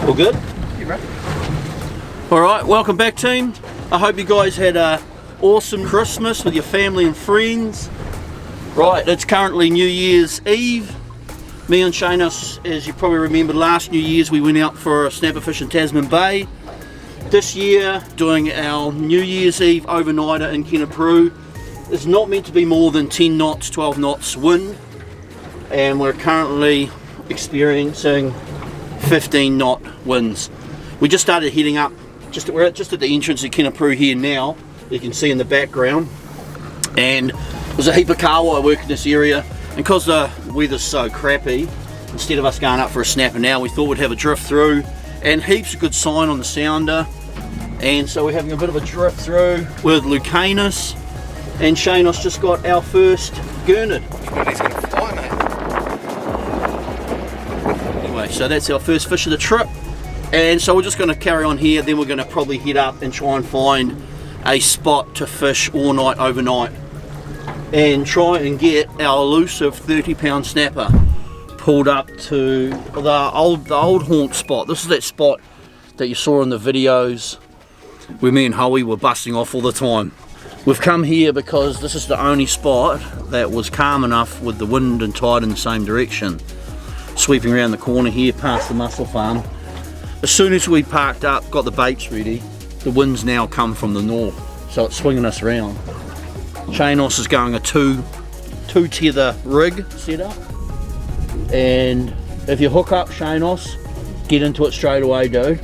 All good? Yeah, bro. Alright, welcome back team. I hope you guys had an awesome Christmas with your family and friends. Right, it's currently New Year's Eve. Me and Shanos, as you probably remember, last New Year's we went out for a snapper fish in Tasman Bay. This year, doing our New Year's Eve overnighter in Kenepuru. It's not meant to be more than 10 knots, 12 knots wind. And we're currently experiencing 15 knot winds. We just started heading up, we're just at the entrance of Kenepuru here now, you can see in the background. And there's a heap of kawa work in this area, and because the weather's so crappy, instead of us going up for a snapper now, we thought we'd have a drift through, and heaps of good sign on the sounder. And so we're having a bit of a drift through with Lucanus, and Shanos just got our first gurnard. He's gonna fly, mate. Anyway, so that's our first fish of the trip, and so we're just going to carry on here, then we're going to probably head up and try and find a spot to fish all night overnight and try and get our elusive 30-pound snapper pulled up to the old haunt spot. This is that spot that you saw in the videos where me and Howie were busting off all the time. We've come here because this is the only spot that was calm enough with the wind and tide in the same direction. Sweeping around the corner here past the mussel farm. As soon as we parked up, got the baits ready, the wind's now come from the north, so it's swinging us around. Shanos is going a two tether rig setup, and if you hook up Shanos, get into it straight away, dude,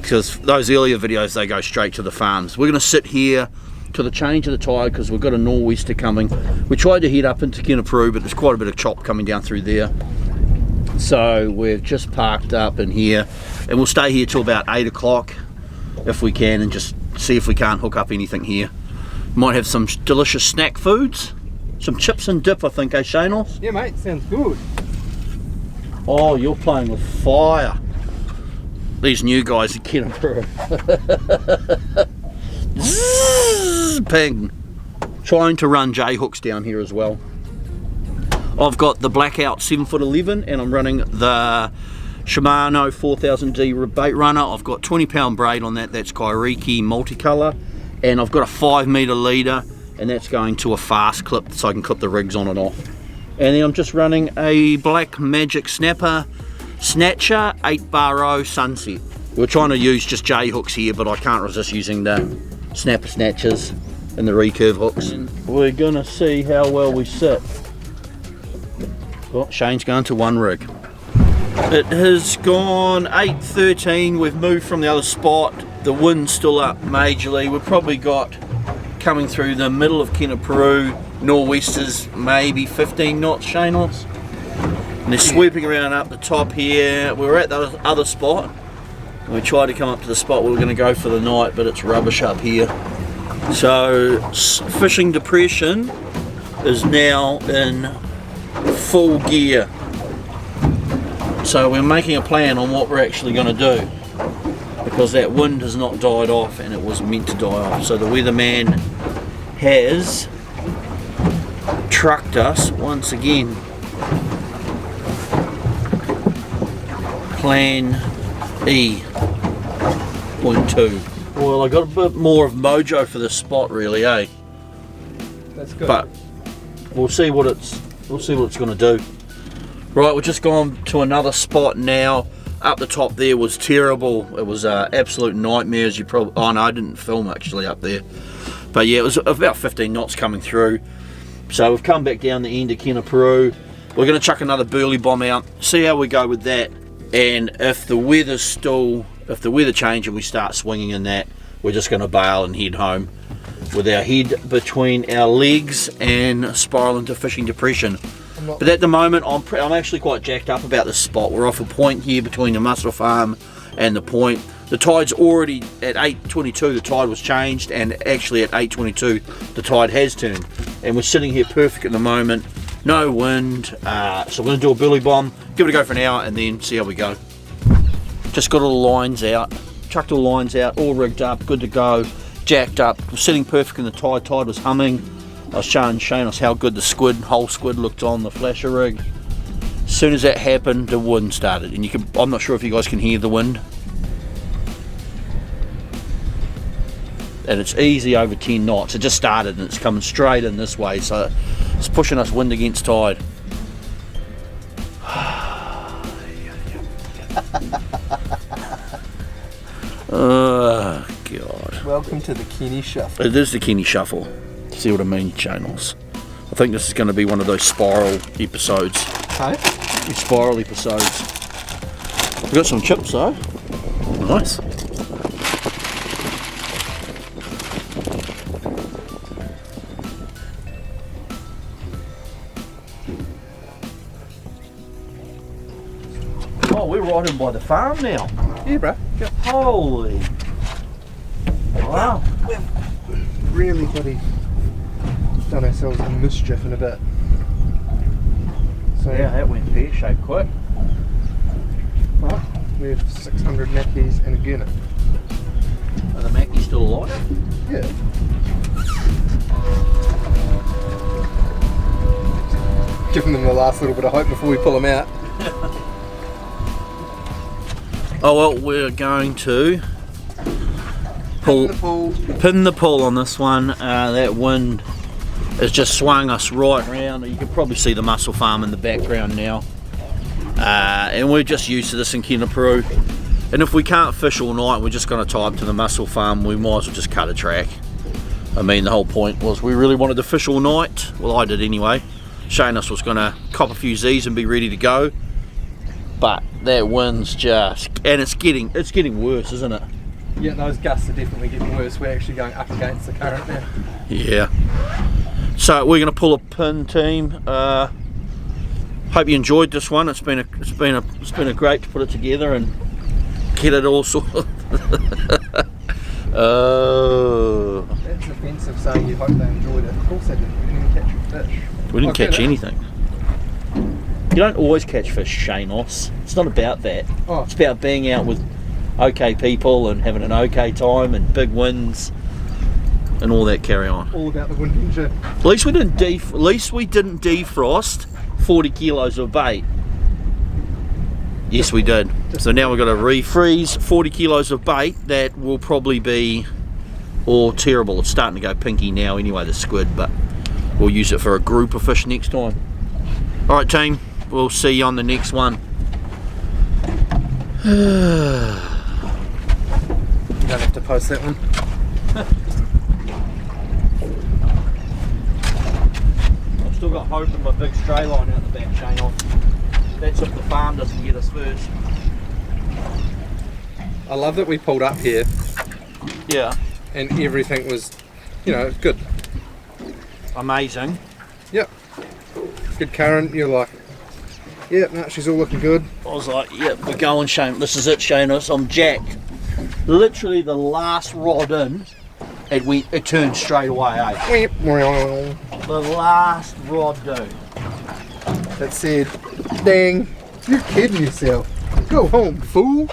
because those earlier videos they go straight to the farms. We're going to sit here to the change of the tide because we've got a nor'wester coming. We tried to head up into Kenepuru, but there's quite a bit of chop coming down through there. So we've just parked up in here, and we'll stay here till about 8 o'clock if we can, and just see if we can't hook up anything here. Might have some delicious snack foods, some chips and dip, I think, eh, Shanos? Yeah, mate, sounds good. Oh, you're playing with fire. These new guys at Kenepuru. Zzz, ping. Trying to run J hooks down here as well. I've got the Blackout 7'11", and I'm running the Shimano 4000D bait runner. I've got 20-pound braid on that, that's Kairiki multicolour, and I've got a 5-metre leader, and that's going to a fast clip so I can clip the rigs on and off. And then I'm just running a Black Magic Snapper Snatcher 8-bar Sunset. We're trying to use just J hooks here, but I can't resist using the Snapper Snatchers and the recurve hooks. And we're gonna see how well we sit. Oh, Shane's going to one rig. It has gone 8:13. We've moved from the other spot. The wind's still up majorly. We've probably got, coming through the middle of Kenepuru, nor'westers, maybe 15 knots, Shanos. And they're sweeping around up the top here. We're at the other spot. We tried to come up to the spot we were going to go for the night, but it's rubbish up here. So fishing depression is now in full gear. So we're making a plan on what we're actually going to do, because that wind has not died off, and it was meant to die off. So the weatherman has trucked us once again. Plan E.2. Well, I got a bit more of mojo for this spot, really, eh? That's good. But we'll see what it's going to do. Right, we've just gone to another spot now. Up the top there was terrible. It was an absolute nightmare, as you probably... Oh no, I didn't film actually up there. But yeah, it was about 15 knots coming through. So we've come back down the end of Kenepuru. We're going to chuck another burley bomb out, see how we go with that. And if the weather changes and we start swinging in that, we're just going to bail and head home with our head between our legs and spiral into fishing depression. But at the moment, I'm actually quite jacked up about this spot. We're off a point here between the mussel farm and the point. The tide's already at 8:22. The tide was changed, and actually at 8:22 the tide has turned. And we're sitting here perfect at the moment. No wind. So we're going to do a burley bomb, give it a go for an hour, and then see how we go. Just got all the lines out, chucked all the lines out, all rigged up, good to go, jacked up. We're sitting perfect in the tide. Tide was humming. I was showing us how good the whole squid looked on the flasher rig. As soon as that happened, the wind started, and I'm not sure if you guys can hear the wind. And it's easy over 10 knots. It just started and it's coming straight in this way, so it's pushing us wind against tide. Oh God. Welcome to the Kenny Shuffle. It is the Kenny Shuffle. See what I mean, channels? I think this is going to be one of those spiral episodes. Hey? Spiral episodes. We've got some chips though. Nice. Oh, we're right in by the farm now. Yeah, bro. Yeah. Holy. Wow. We've really bloody done ourselves a mischief in a bit. So Yeah, that went pear-shaped quick. well, we have 600 Mackies and a Gunner. Are the Mackies still alive? Yeah. Giving them the last little bit of hope before we pull them out. Oh well, we're going to pin the pull on this one. That wind has just swung us right round. You can probably see the mussel farm in the background now. And we're just used to this in Peru. And if we can't fish all night, we're just going to tie up to the mussel farm. We might as well just cut a track. I mean, the whole point was we really wanted to fish all night. Well, I did anyway. Shaynus was going to cop a few Z's and be ready to go. But that wind's just, and it's getting worse, isn't it? Yeah, those gusts are definitely getting worse. We're actually going up against the current now. Yeah. So we're going to pull a pin, team. Hope you enjoyed this one. It's been a great to put it together and get it all sorted. Oh. That's offensive saying you hope they enjoyed it. Of course they didn't. We didn't even catch a fish. We didn't catch anything. You don't always catch fish, Shaynus. It's not about that. Oh. It's about being out with okay people and having an okay time and big winds and all that carry on. All about the wind and shit. At least we didn't defrost 40 kilos of bait. Yes, we did. So now we've got to refreeze 40 kilos of bait. That will probably be all terrible. It's starting to go pinky now anyway, the squid, but we'll use it for a group of fish next time. Alright team, we'll see you on the next one. You don't have to post that one. I've still got hope in my big stray line out the back, chain off. That's if the farm doesn't get us first. I love that we pulled up here Yeah. and everything was, you know, good. Amazing. Yep. Good current. You're like, yep, no, she's all looking good. I was like, yep, we're going, Shane. This is it, Shaynus. I'm jacked. Literally the last rod in, it turned straight away, eh? The last rod, dude. That said, dang, you're kidding yourself. Go home, fool.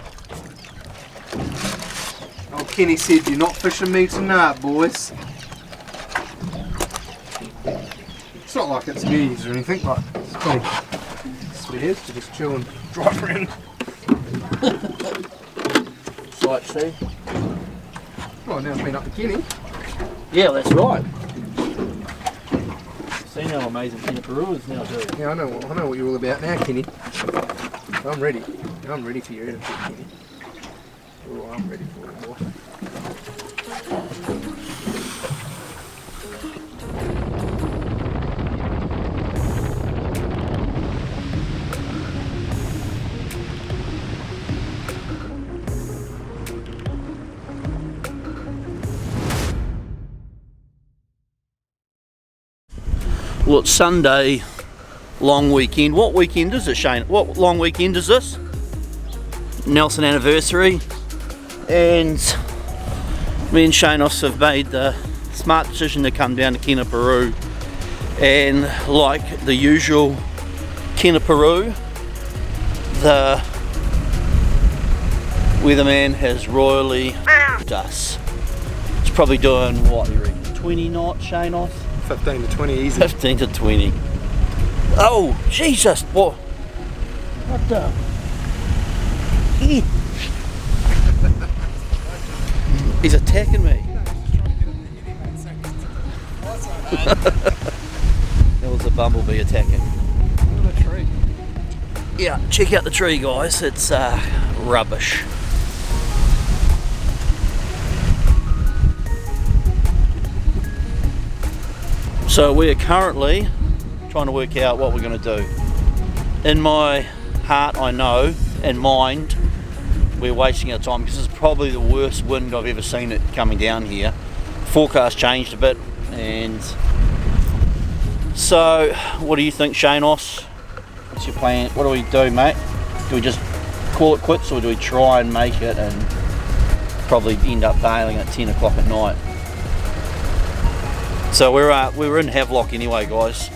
Oh, Kenny said you're not fishing me tonight, boys. It's not like it's New Year's or anything, but it's pretty sweet as to just chill and drive around. Sightsee. Well, now it's been up to Kenny. Yeah, that's right. See how amazing Peru is now, dude. Yeah, I know what you're all about now, Kenny. I'm ready. I'm ready for your attitude, Kenny. Oh, I'm ready for it, boy. Well, it's Sunday, long weekend. What weekend is it, Shane? What long weekend is this? Nelson anniversary. And me and Shaynus have made the smart decision to come down to Peru. And like the usual Peru, the weatherman has royally us. It's probably doing, what, you reckon, 20 knots, Shaynus? 15 to 20 easy. 15 to 20. Oh, Jesus, what? What the? He's attacking me. There was a bumblebee attacking. Look at the tree. Yeah, check out the tree, guys. It's rubbish. So we are currently trying to work out what we're going to do. In my heart, I know, and mind, we're wasting our time because it's probably the worst wind I've ever seen it coming down here. Forecast changed a bit, and so what do you think, Shanos? What's your plan? What do we do, mate? Do we just call it quits, or do we try and make it and probably end up bailing at 10 o'clock at night? So we're in Havelock anyway, guys,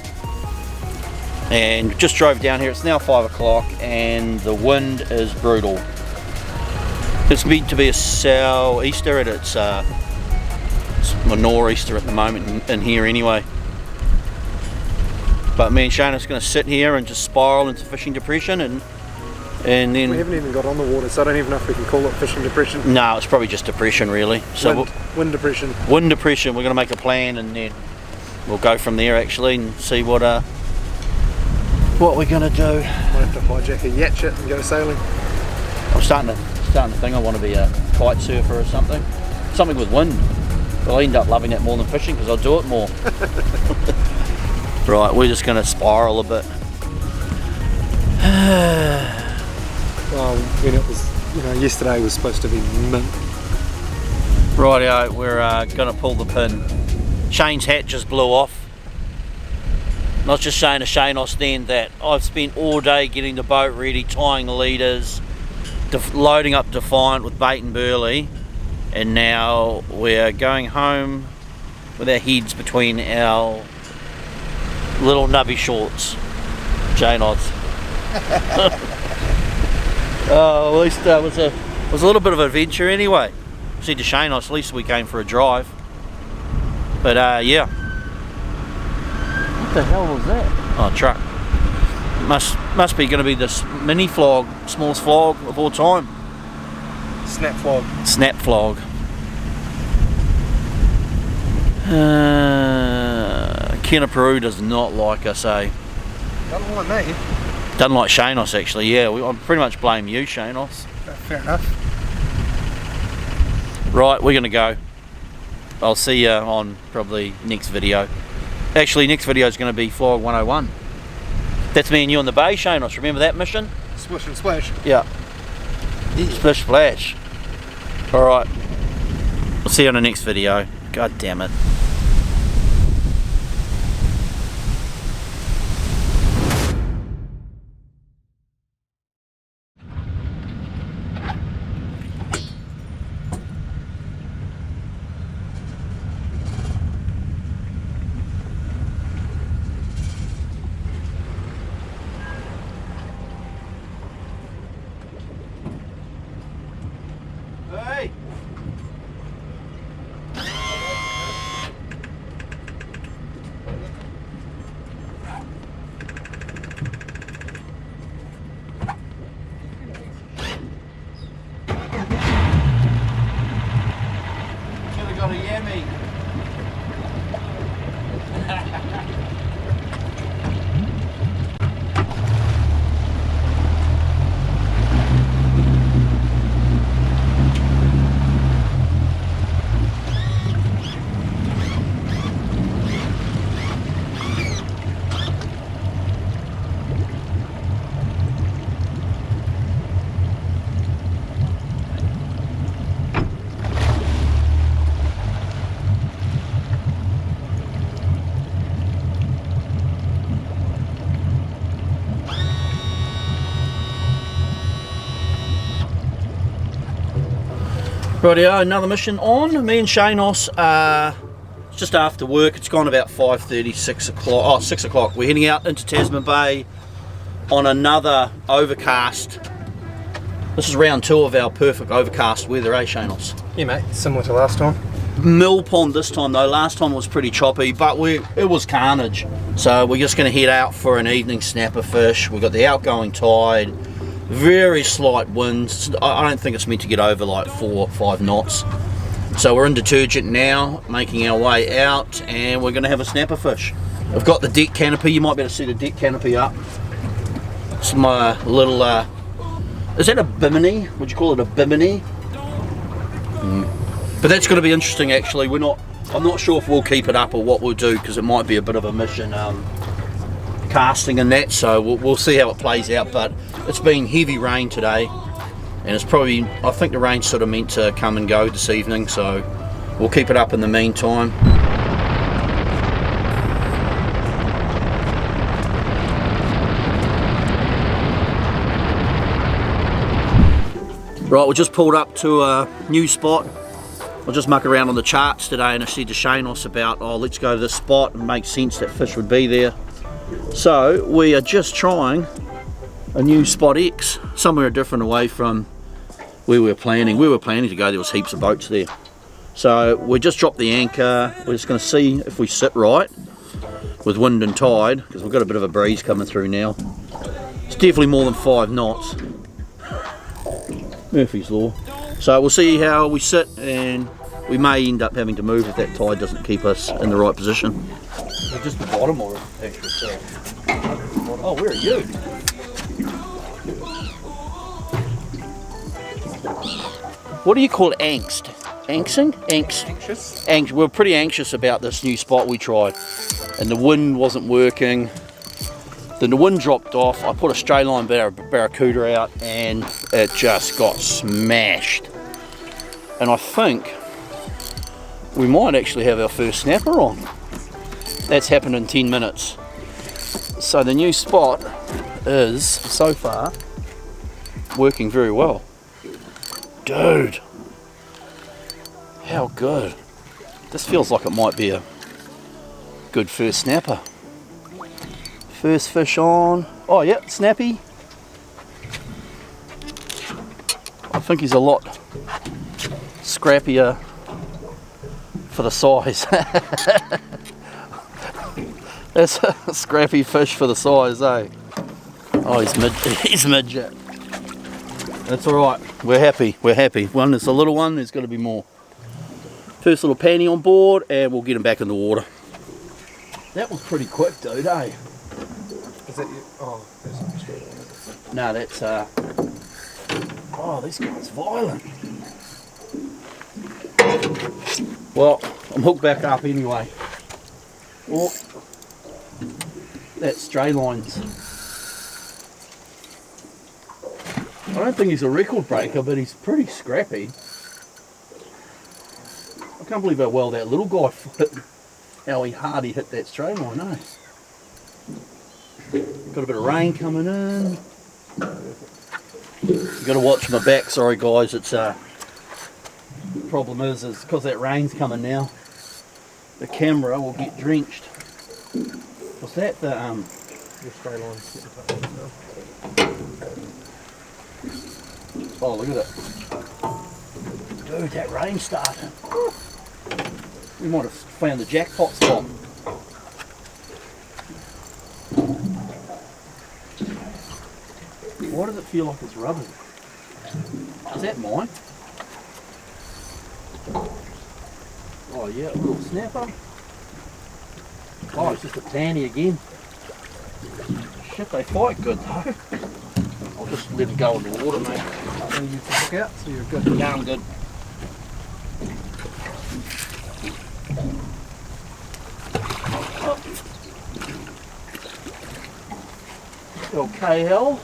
and just drove down here. It's now 5 o'clock and the wind is brutal. It's meant to be a sou'easter, and it's a nor'easter at the moment in here anyway. But me and Shane are going to sit here and just spiral into fishing depression, and then We haven't even got on the water, so I don't even know if we can call it fishing depression. no, it's probably just depression, really. So Wind depression. wind depression. We're going to make a plan, and then we'll go from there actually and see what we're going to do. Might have to hijack a yatchet and go sailing. I'm starting to think I want to be a kite surfer or something with wind. I'll end up loving that more than fishing because I'll do it more. Right, we're just going to spiral a bit. Well, when it was, yesterday was supposed to be mint. Rightio, we're going to pull the pin. Shane's hat just blew off. Not just saying to Shanos then that I've spent all day getting the boat ready, tying the leaders, loading up Defiant with bait and burley, and now we're going home with our heads between our little nubby shorts. Shanos. Oh, at least it was a little bit of an adventure anyway. Said to Shanos, at least we came for a drive. But yeah. What the hell was that? Oh, truck. Must be going to be this mini flog, smallest flog of all time. Snap flog. Snap flog. Kenapuru does not like us, eh? Don't like me. Doesn't like Shanos actually, yeah. I pretty much blame you, Shanos. Fair enough. Right, we're going to go. I'll see you on probably next video. Actually, next video is going to be Flog 101. That's me and you on the bay, Shanos. Remember that mission? Swish and splash. Yeah. Splish splash. Alright. I'll see you on the next video. God damn it. Hey! Should have got a yammy. Rightio, another mission on. Me and Shanos are just after work. It's gone about 5:30, 6 o'clock. Oh, 6 o'clock. We're heading out into Tasman Bay on another overcast. This is round 2 of our perfect overcast weather, eh, Shanos? Yeah, mate. Similar to last time. mill pond this time though. Last time it was pretty choppy, but it was carnage. So we're just going to head out for an evening snapper fish. We've got the outgoing tide, very slight winds. I don't think it's meant to get over like 4 or 5 knots. So we're in detergent now, making our way out, and we're going to have a snapper fish. I've got the deck canopy. You might be able to see the deck canopy up. It's my little, is that a bimini? Would you call it a bimini? But that's going to be interesting actually. I'm not sure if we'll keep it up or what we'll do, because it might be a bit of a mission casting and that, so we'll see how it plays out. But it's been heavy rain today, and it's probably, I think the rain's sort of meant to come and go this evening, so we'll keep it up in the meantime. Right, we just pulled up to a new spot. I'll just muck around on the charts today, and I said to Shanos about, oh, let's go to this spot, and makes sense that fish would be there. So we are just trying a new spot X, somewhere different away from where we were planning. We were planning to go, there was heaps of boats there. So we just dropped the anchor. We're just going to see if we sit right with wind and tide, because we've got a bit of a breeze coming through now. It's definitely more than 5 knots. Murphy's Law. So we'll see how we sit, and we may end up having to move if that tide doesn't keep us in the right position. Just the bottom or actually. Oh, where are you? What do you call angst? Angsting? Anxious. We're pretty anxious about this new spot we tried, and the wind wasn't working. Then the wind dropped off. I put a straight line barracuda out, and it just got smashed. And I think we might actually have our first snapper on. That's happened in 10 minutes. So the new spot is, so far, working very well. Dude, how good. This feels like it might be a good first snapper. First fish on. Oh yeah, snappy. I think he's a lot scrappier for the size. That's a scrappy fish for the size, eh? Oh, he's midget. That's alright. We're happy. One is a little one, there's got to be more. First little panty on board, and we'll get him back in the water. That was pretty quick, dude, eh? Is that you? Oh, there's something straight on it. No, that's oh, this guy's violent. Well, I'm hooked back up anyway. Oh, that's stray lines. I don't think he's a record breaker, but he's pretty scrappy. I can't believe how well that little guy how hard he hit that stray line, eh? Got a bit of rain coming in. You've got to watch my back, sorry guys, it's problem is because that rain's coming now, the camera will get drenched. Was that the Your stray line's getting now. oh, look at it. Dude, that rain started. We might have found the jackpot spot. Why does it feel like it's rubbing? Is that mine? Oh yeah, a little snapper. Oh, it's just a tanny again. Shit, they fight good though. I'll just let it go in the water, mate. And you can look out, so you're good. Yeah, I'm good. Okay, hell.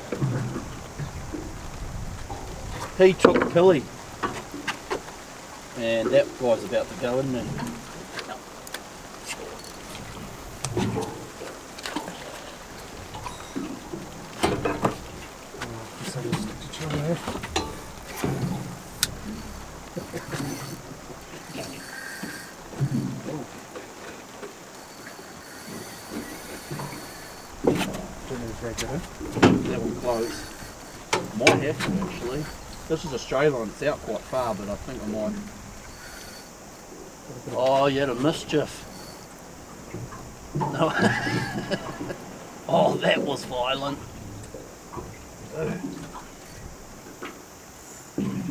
He took Pilly. And that guy's about to go, isn't he? That will close. Might have to actually. This is a stray line, it's out quite far, but I think I might. Oh, you had a mischief. No. Oh, that was violent.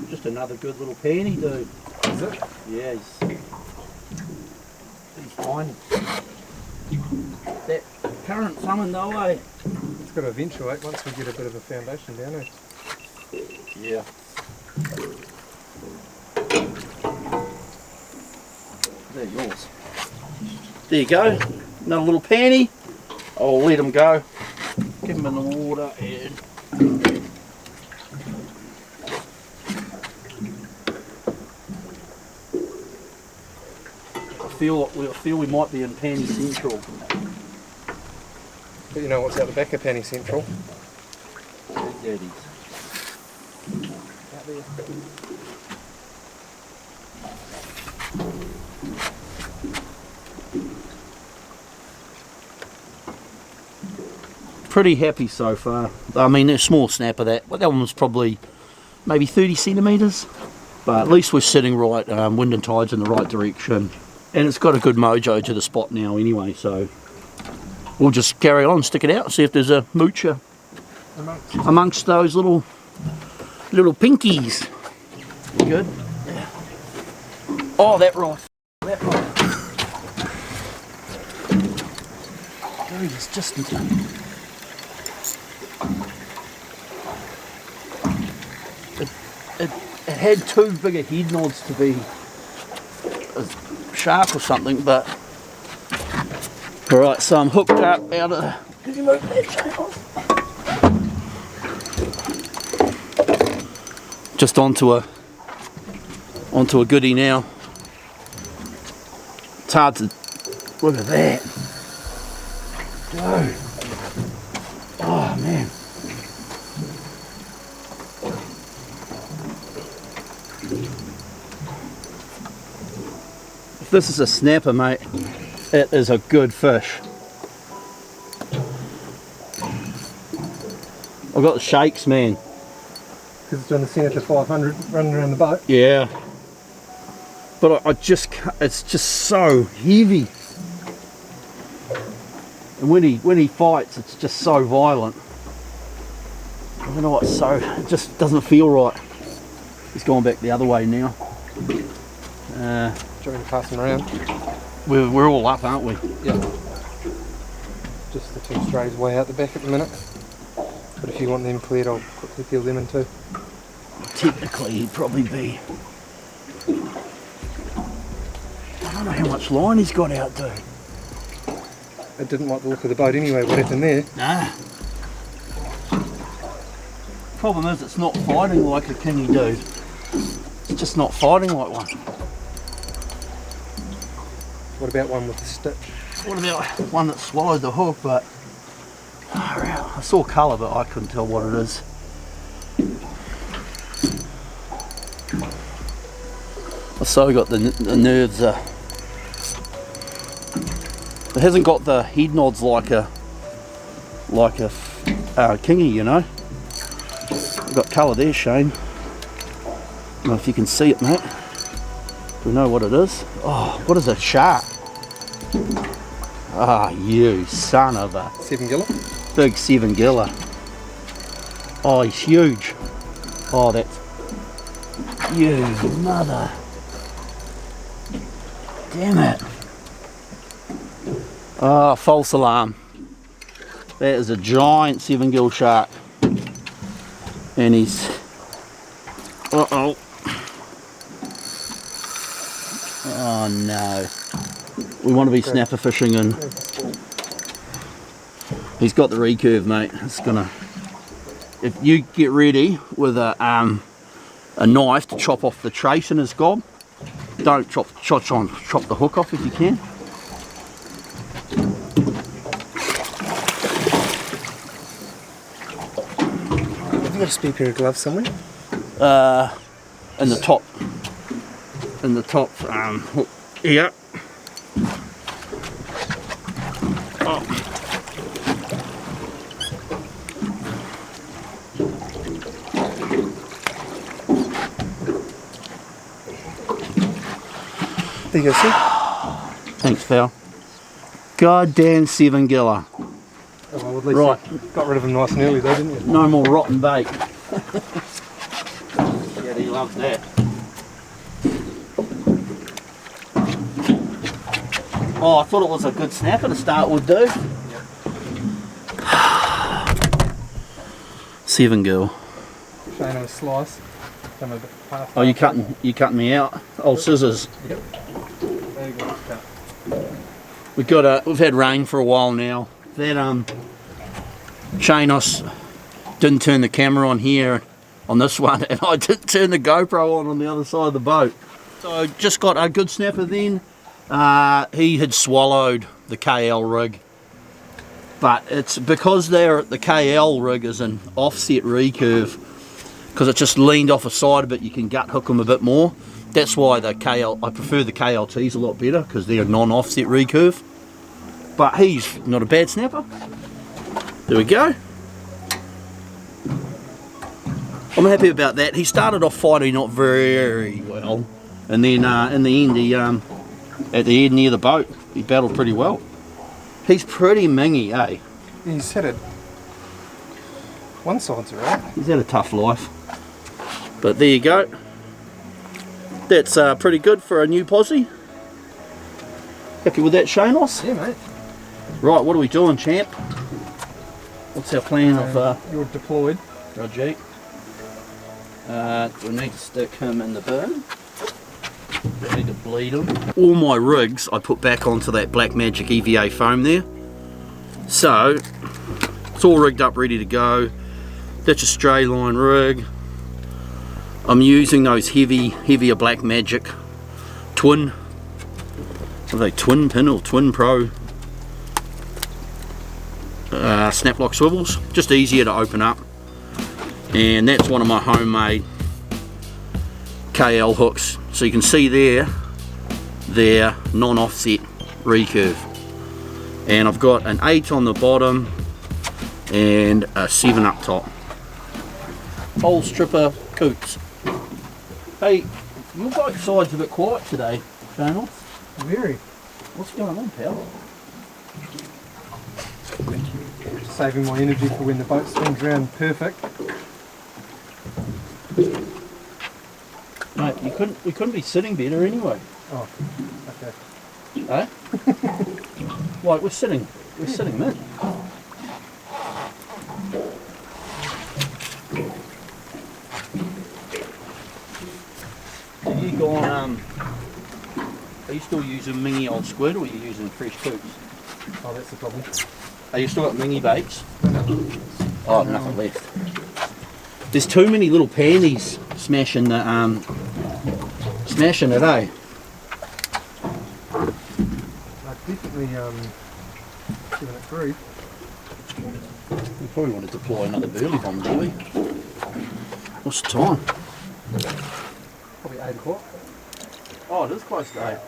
Just another good little penny, dude. Is it? Yeah, he's fine. That current coming though, eh? It's got to eventuate once we get a bit of a foundation down it. Yeah. They're yours. There you go. Another little panty. I'll let him go. Give him in the water and I feel we might be in Panty Central. But you know what's out the back of Panty Central? Big Daddies. Out there. Pretty happy so far. I mean, a small snapper that one was probably maybe 30 centimetres, but at least we're sitting right, wind and tide's in the right direction, and it's got a good mojo to the spot now anyway, so we'll just carry on, stick it out, and see if there's a moocher amongst those little pinkies. Good. Yeah. Oh, that right. That right. Dude, it's just it had too big a head nods to be a shark or something, but alright, so I'm hooked up out of. Did you move that chain off? Just onto a goodie now. It's hard to look at that. Dude. Oh man. If this is a snapper, mate, it is a good fish. I've got the shakes, man. Because it's doing the centre to 500 running around the boat. Yeah. But I just can't, it's just so heavy. And when he fights, it's just so violent. I don't know what's so, it just doesn't feel right. He's gone back the other way now. During passing around. We're all up, aren't we? Yeah. Just the two strays way out the back at the minute. But if you want them cleared, I'll quickly peel them in too. Technically, he'd probably be. I don't know how much line he's got out, dude. It didn't like the look of the boat anyway, what happened there? Nah. Problem is, it's not fighting like a kingy, dude. It's just not fighting like one. What about one with the stick? What about one that swallowed the hook, but I saw colour, but I couldn't tell what it is. I so got the nerves. It hasn't got the head nods like a kingy, you know. I've got colour there, Shane. I don't know if you can see it, mate. Do we know what it is? Oh, what is a shark? Ah, you son of a... 7 giller? Big 7 giller. Oh, he's huge. Oh, that's... You mother. Damn it. Oh, false alarm. That is a giant 7 gill shark. And he's... Uh-oh. Oh no. We want to be snapper fishing and he's got the recurve, mate. It's gonna, if you get ready with a knife to chop off the trace in his gob, don't chop the hook off if you can. Have you got a spare pair of gloves somewhere? In the top hook here. Oh. There you go, see? Thanks, pal. Goddamn 7 giller. Oh, well, at least Right. you got rid of them nice and early though, didn't you? No more rotten bait. Yeah, he loves that. Oh, I thought it was a good snapper to start with, dude. Yep. 7 gill. Shane on a slice. Come a bit past. Oh, you cutting me out? Old scissors. Yep. There you go. Cut. We've had rain for a while now. That Shanos didn't turn the camera on here on this one, and I didn't turn the GoPro on the other side of the boat. So I just got a good snapper then. He had swallowed the KL rig, but it's because the KL rig is an offset recurve, because it just leaned off a side a bit. You can gut hook them a bit more. That's why I prefer the KLTs a lot better, because they're a non-offset recurve. But he's not a bad snapper. There we go. I'm happy about that. He started off fighting not very well, and then in the end, he at the end near the boat, he battled pretty well. He's pretty mingy, eh? He's had it. One side's alright. He's had a tough life. But there you go. That's pretty good for a new posse. Happy with that, Shanos? Yeah, mate. Right, what are we doing, champ? What's our plan of... You're deployed. Roger. We need to stick him in the bin. We need to bleed him. All my rigs I put back onto that Black Magic EVA foam there. So, it's all rigged up, ready to go. That's a stray line rig. I'm using those heavier Black Magic twin. Are they twin pin or twin pro? Snap lock swivels, just easier to open up. And that's one of my homemade KL hooks. So you can see there, they're non-offset recurve. And I've got an 8 on the bottom and a 7 up top. Pole stripper coots. Hey, your boat side's a bit quiet today, Shanos. Very. What's going on, pal? Saving my energy for when the boat swings around perfect. Mate, we couldn't be sitting better anyway. Oh, okay. Eh? Like we're sitting mid. Are you going are you still using mingy old squid, or are you using fresh coops? Oh, that's the problem. Are you still got mingy baits? Oh, nothing left. There's too many little panties smashing it, eh? I've definitely given it through. We probably want to deploy another burley bomb, do we? What's the time? Probably 8 o'clock. Oh, it is close to 8.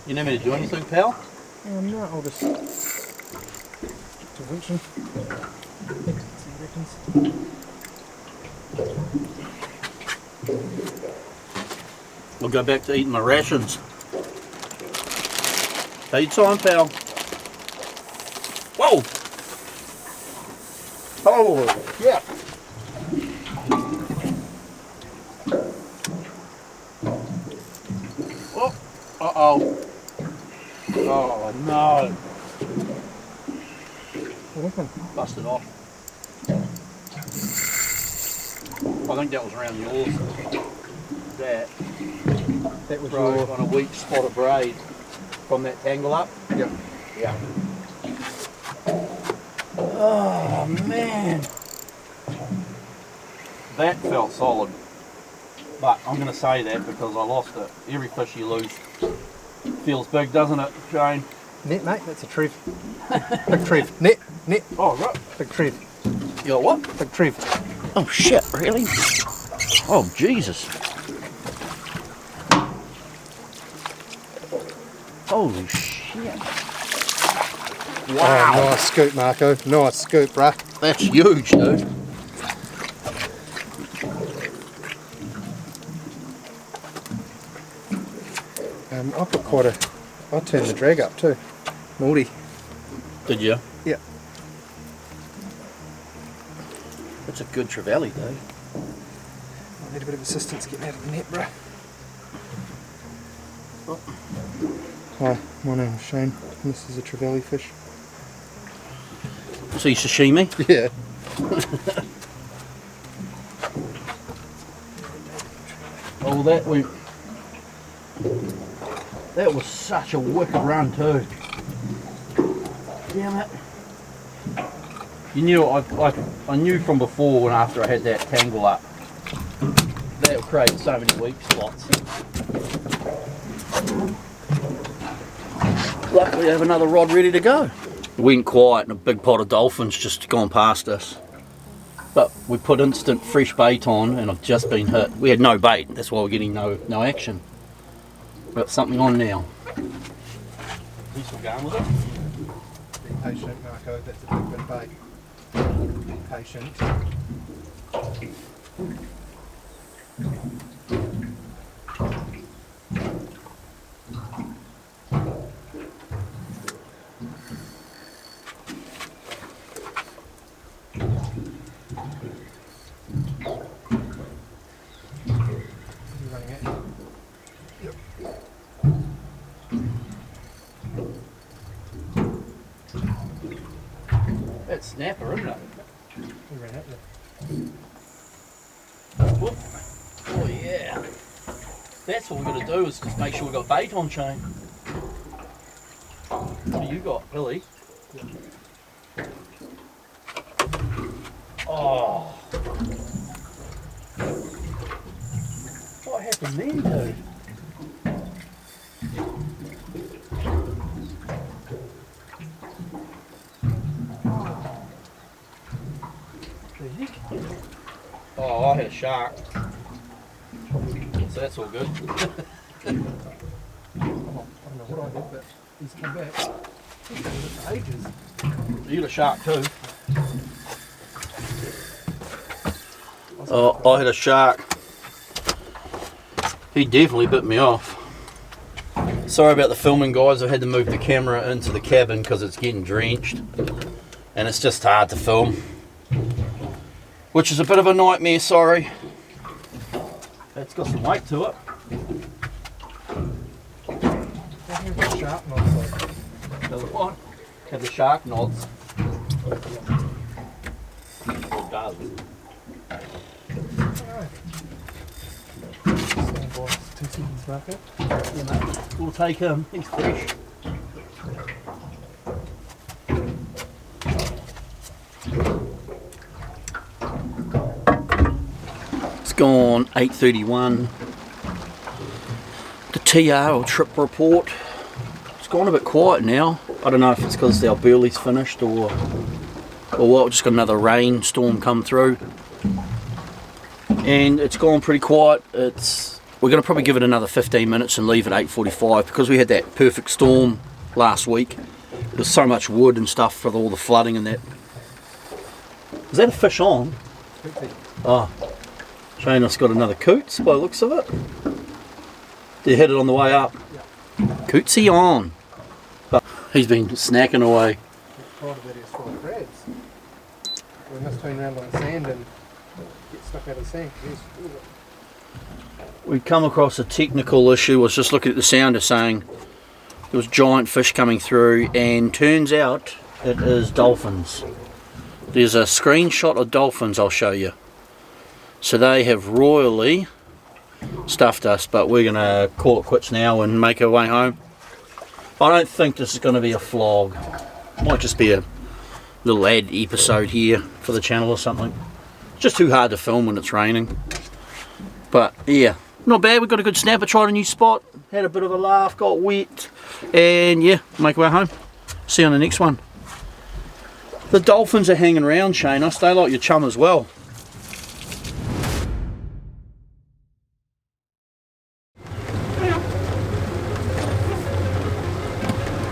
You need me to do anything, pal? No, I'll just intervention. I'll go back to eating my rations. Take your time, pal. Whoa! Oh, yeah. Oh, uh-oh. Oh, no. What happened? Busted off. I think that was around yours. That was broke your... on a weak spot of braid from that tangle up. Yep. Yeah. Oh man, that felt solid. But I'm going to say that because I lost it. Every fish you lose feels big, doesn't it, Shane? Net, mate. That's a trev. Big trev. Net. Oh, right. Big trev. You got what? Big trev. Oh shit, really? Oh Jesus. Holy shit. Wow. Oh, nice scoop, Marco. Nice scoop, bruh. That's huge, dude. I put quite a... I turned the drag up too. Naughty. Did you? Yeah. That's a good Trevally, dude. I need a bit of assistance getting out of the net, bro. Oh. Hi, my name's Shane. This is a Trevally fish. See sashimi? Yeah. Oh, that was such a wicked run too. Damn it. You knew, I knew from before when after I had that tangle up, that would create so many weak spots. Luckily I have another rod ready to go. It went quiet and a big pot of dolphins just gone past us. But we put instant fresh bait on and I've just been hit. We had no bait, that's why we're getting no action. We've got something on now. At least we're going with it. Be patient, Marco, that's a big bit of bait. Be patient. That's snapper, isn't it? We ran out there. Whoop. Oh yeah. That's what we're going to do is just make sure we've got bait on, Shane. What do you got, Billy? Yeah. Oh. What happened then, dude? Oh, I had a shark. So that's all good. I don't know what I did, but he's come back. He's been with it for ages. You had a shark too. Oh, I had a shark. He definitely bit me off. Sorry about the filming, guys. I had to move the camera into the cabin because it's getting drenched. And it's just hard to film. Which is a bit of a nightmare, sorry. It's got some weight to it. Have the shark knots like. Does it what? Have the shark knots. It does. Stand by 2 seconds, Marco. You know, we'll take him. He's fresh. It's gone 8:31. The TR or trip report. It's gone a bit quiet now. I don't know if it's because our burley's finished or what. We've just got another rainstorm come through, and it's gone pretty quiet. We're going to probably give it another 15 minutes and leave at 8:45 because we had that perfect storm last week. There's so much wood and stuff with all the flooding and that. Is that a fish on? Oh. Shane-us got another coots by the looks of it. Did you hit it on the way up? Yeah. Cootsy on. But he's been snacking away. Quite a bit is full of crabs. We must turn around on the sand and get stuck out of the sand. We come across a technical issue. I was just looking at the sounder saying there was giant fish coming through, and turns out it is dolphins. There's a screenshot of dolphins I'll show you. So they have royally stuffed us, but we're going to call it quits now and make our way home. I don't think this is going to be a vlog. Might just be a little ad episode here for the channel or something. It's just too hard to film when it's raining. But yeah, not bad. We got a good snapper, tried a new spot, had a bit of a laugh, got wet, and yeah, make our way home. See you on the next one. The dolphins are hanging around, Shane-us. They like your chum as well.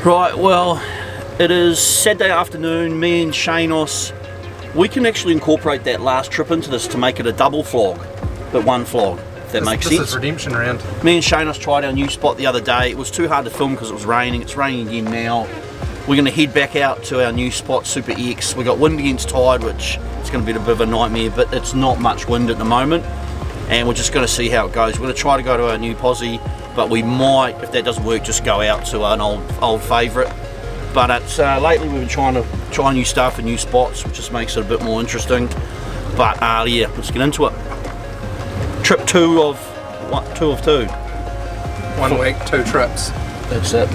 Right, well, it is Saturday afternoon. Me and Shane-us We can actually incorporate that last trip into this to make it a double flog, but one flog, if that makes sense. This is redemption round. Me and Shanos tried our new spot the other day. It was too hard to film because it was raining. It's raining again now. We're going to head back out to our new spot, Super X. We got wind against tide, which is going to be a bit of a nightmare, but it's not much wind at the moment. And we're just going to see how it goes. We're going to try to go to our new posse, but we might, if that doesn't work, just go out to an old favourite. But it's lately we've been trying to try new stuff and new spots, which just makes it a bit more interesting. But yeah, let's get into it. Trip two of 2. 1 week, 2 trips. That's it.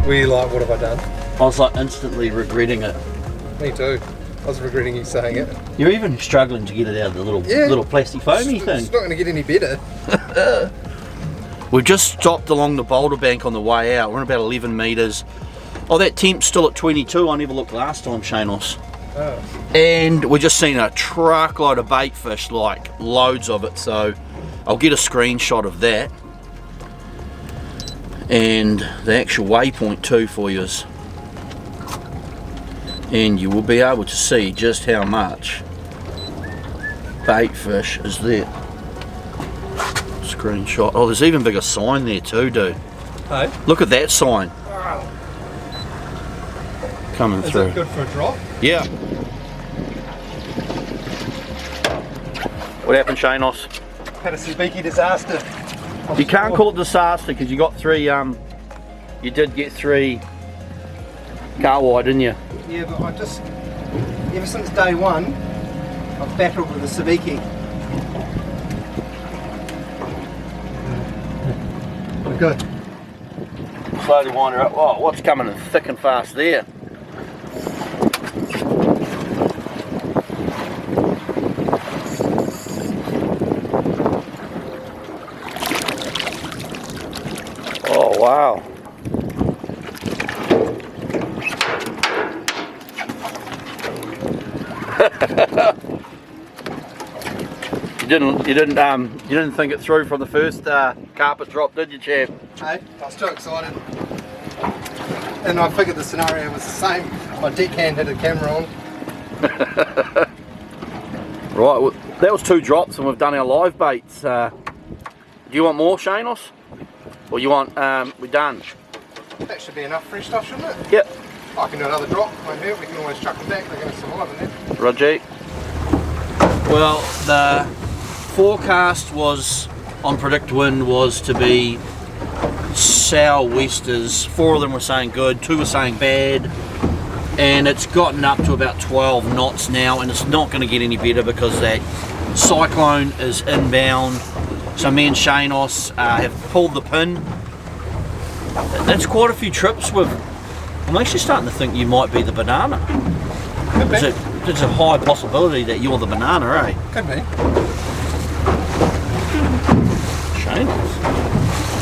Were you like, what have I done? I was like instantly regretting it. Me too. I was regretting you saying it. You're even struggling to get it out of the little plastic foamy thing. It's not going to get any better. We've just stopped along the boulder bank on the way out. We're in about 11 metres. Oh, that temp's still at 22. I never looked last time, Shanos. Oh. And we're just seeing a truckload of bait fish, like loads of it. So I'll get a screenshot of that. And the actual waypoint too for you. And you will be able to see just how much bait fish is there. Screenshot. Oh, there's even bigger sign there too, dude. Hey? Look at that sign. Wow. Coming through. Is it good for a drop? Yeah. What happened, Shanos? Had a sabiki disaster. You can't call it disaster because you got 3, you did get 3 car wide, didn't you? Yeah, but I just, ever since day 1, I've battled with a sabiki. We're good. Slowly wind her up. Oh, what's coming in thick and fast there? Oh, wow. You didn't think it through from the first carpet drop, did you, champ? Hey, I was too excited. And I figured the scenario was the same. My deckhand had a camera on. Right, well, that was 2 drops and we've done our live baits. Do you want more, Shanos? Or you want, we're done? That should be enough fresh stuff, shouldn't it? Yep. I can do another drop, won't hurt. We can always chuck them back, they're going to survive in there. Roger. Well, the forecast was on predict wind was to be sou'westers. 4 of them were saying good, 2 were saying bad, and it's gotten up to about 12 knots now, and it's not going to get any better because that cyclone is inbound. So me and Shanos have pulled the pin. That's quite a few trips with. I'm actually starting to think you might be the banana. Could be. There's a high possibility that you're the banana, eh? Could be.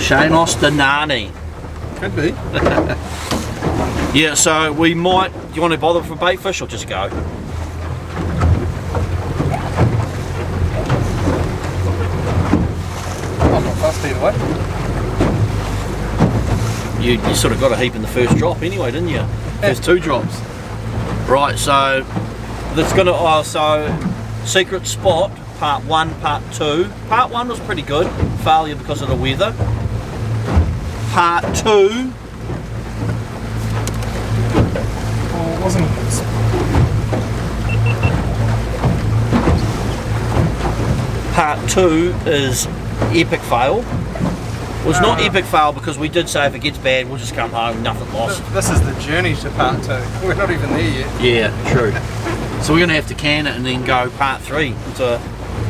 Shanos the Nani. Could be. Yeah, so we might. Do you want to bother for bait fish or just go? I'm not fussed either way. You sort of got a heap in the first drop anyway, didn't you? First 2 drops. Right, so that's gonna. Oh, so secret spot. Part 1, part 2. Part 1 was pretty good. Failure because of the weather. Part 2. Well, it wasn't. Part 2 is epic fail. It was not epic fail because we did say if it gets bad, we'll just come home, nothing lost. This is the journey to part 2. We're not even there yet. Yeah, true. So we're going to have to can it and then go part 3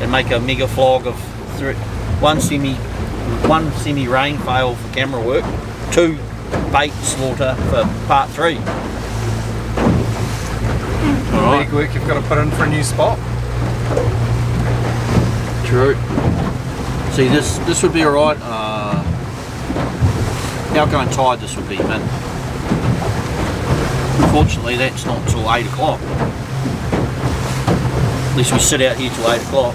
and make a mega flog of 3. One semi rain fail for camera work, 2 bait slaughter for part 3. Alright. Big work you've got to put in for a new spot. True. See, this would be alright. Outgoing tide, this would be, but unfortunately that's not till 8 o'clock. At least we sit out here till 8 o'clock.